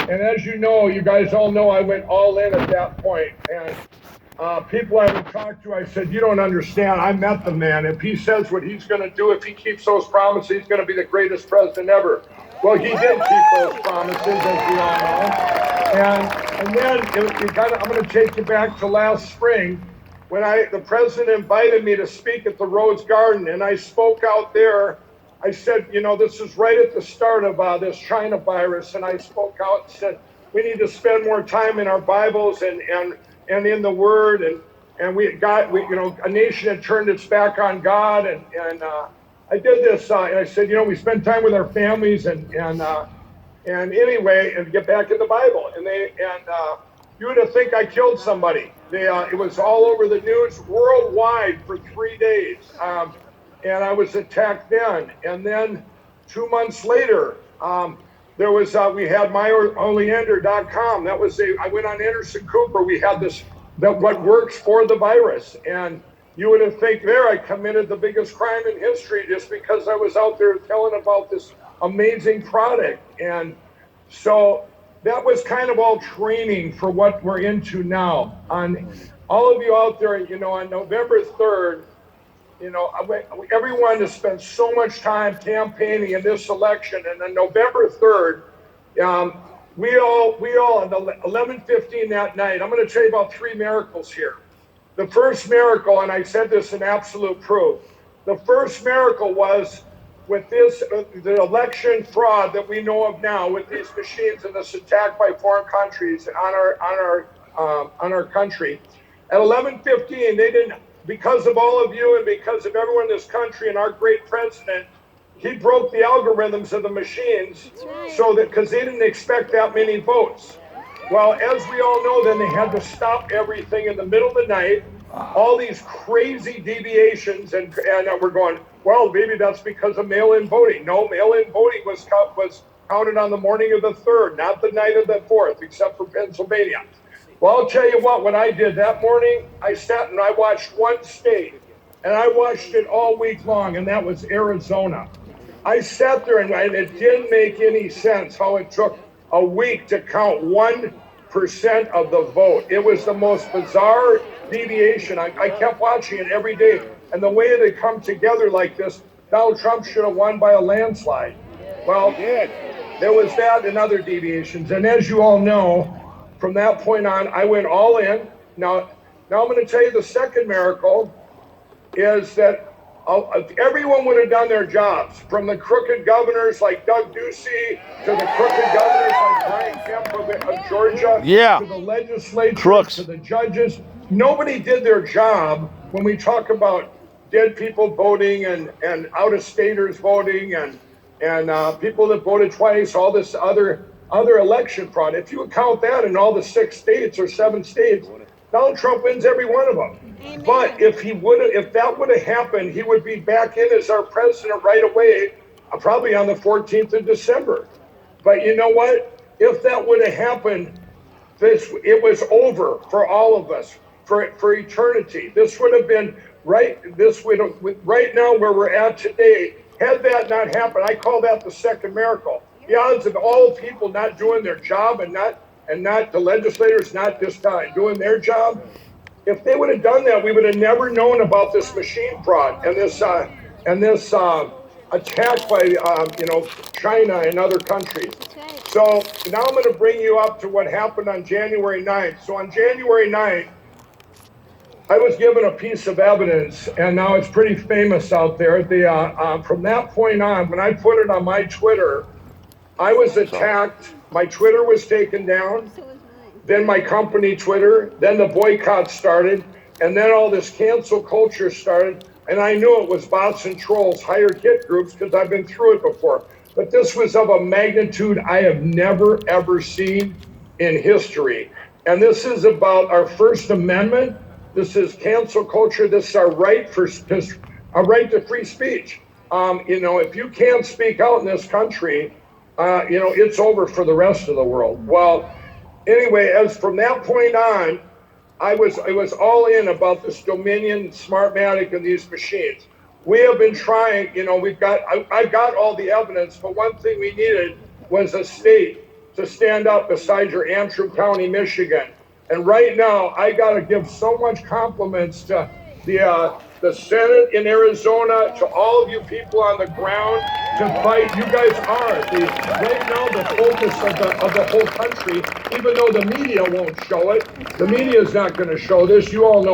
And as you know, you guys all know, I went all in at that point. And people I would talk to, I said, you don't understand. I met the man. If he says what he's going to do, if he keeps those promises, he's going to be the greatest president ever. Well, he did keep those promises, as we all know. And then I'm going to take you back to last spring when the president invited me to speak at the Rose Garden, and I spoke out there. I said, this is right at the start of this China virus, and I spoke out and said, we need to spend more time in our Bibles and in the Word, and a nation had turned its back on God, and I did this, and I said, we spend time with our families, and anyway, and get back in the Bible, and you would have think I killed somebody. It was all over the news worldwide for 3 days. And I was attacked then. And then 2 months later, there was we had myoleander.com. I went on Anderson Cooper. We had what works for the virus. And you would have think there I committed the biggest crime in history just because I was out there telling about this amazing product. And so that was kind of all training for what we're into now. On all of you out there, on November 3rd, everyone has spent so much time campaigning in this election, and on November 3rd, we all at 11:15 that night, I'm going to tell you about 3 miracles here. The first miracle, and I said this in absolute proof, the first miracle was with the election fraud that we know of now with these machines and this attack by foreign countries on our country. At 11:15, they didn't. Because of all of you and because of everyone in this country and our great president, he broke the algorithms of the machines so that because they didn't expect that many votes. Well, as we all know, then they had to stop everything in the middle of the night, all these crazy deviations, and we're going, well, maybe that's because of mail-in voting. No, mail-in voting was counted on the morning of the 3rd, not the night of the 4th, except for Pennsylvania. Well, I'll tell you what I did that morning, I sat and I watched one state, and I watched it all week long, and that was Arizona. I sat there, and it didn't make any sense how it took a week to count 1% of the vote. It was the most bizarre deviation. I kept watching it every day, and the way they come together like this, Donald Trump should have won by a landslide. Well, there was that and other deviations, and as you all know, from that point on, I went all in. Now I'm going to tell you the second miracle is that if everyone would have done their jobs, from the crooked governors like Doug Ducey to the crooked governors like Brian Kemp of Georgia, to the legislature, to the judges, nobody did their job when we talk about dead people voting and out-of-staters voting and people that voted twice, all this other election fraud. If you count that in all the 6 states or 7 states, Donald Trump wins every one of them. Amen. But if that would have happened, he would be back in as our president right away, probably on the 14th of December. But you know what? If that would have happened, it was over for all of us for eternity. This would have been right now where we're at today. Had that not happened, I call that the second miracle. The odds of all people not doing their job and not the legislators not just doing their job. If they would have done that, we would have never known about this machine fraud and this attack by China and other countries. So now I'm going to bring you up to what happened on January 9th. So on January 9th, I was given a piece of evidence, and now it's pretty famous out there. From that point on, when I put it on my Twitter, I was attacked. My Twitter was taken down. Then my company Twitter. Then the boycott started. And then all this cancel culture started. And I knew it was bots and trolls, hired hit groups, because I've been through it before. But this was of a magnitude I have never, ever seen in history. And this is about our First Amendment. This is cancel culture. This is our right to free speech. If you can't speak out in this country, it's over for the rest of the world. Well, anyway, as from that point on, I was all in about this Dominion, Smartmatic, and these machines. We have been trying. I've got all the evidence, but one thing we needed was a state to stand up beside your Antrim County, Michigan. And right now, I got to give so much compliments to the Senate in Arizona, to all of you people on the ground to fight. You guys are right now the focus of the whole country, even though the media won't show it. The media is not going to show this. You all know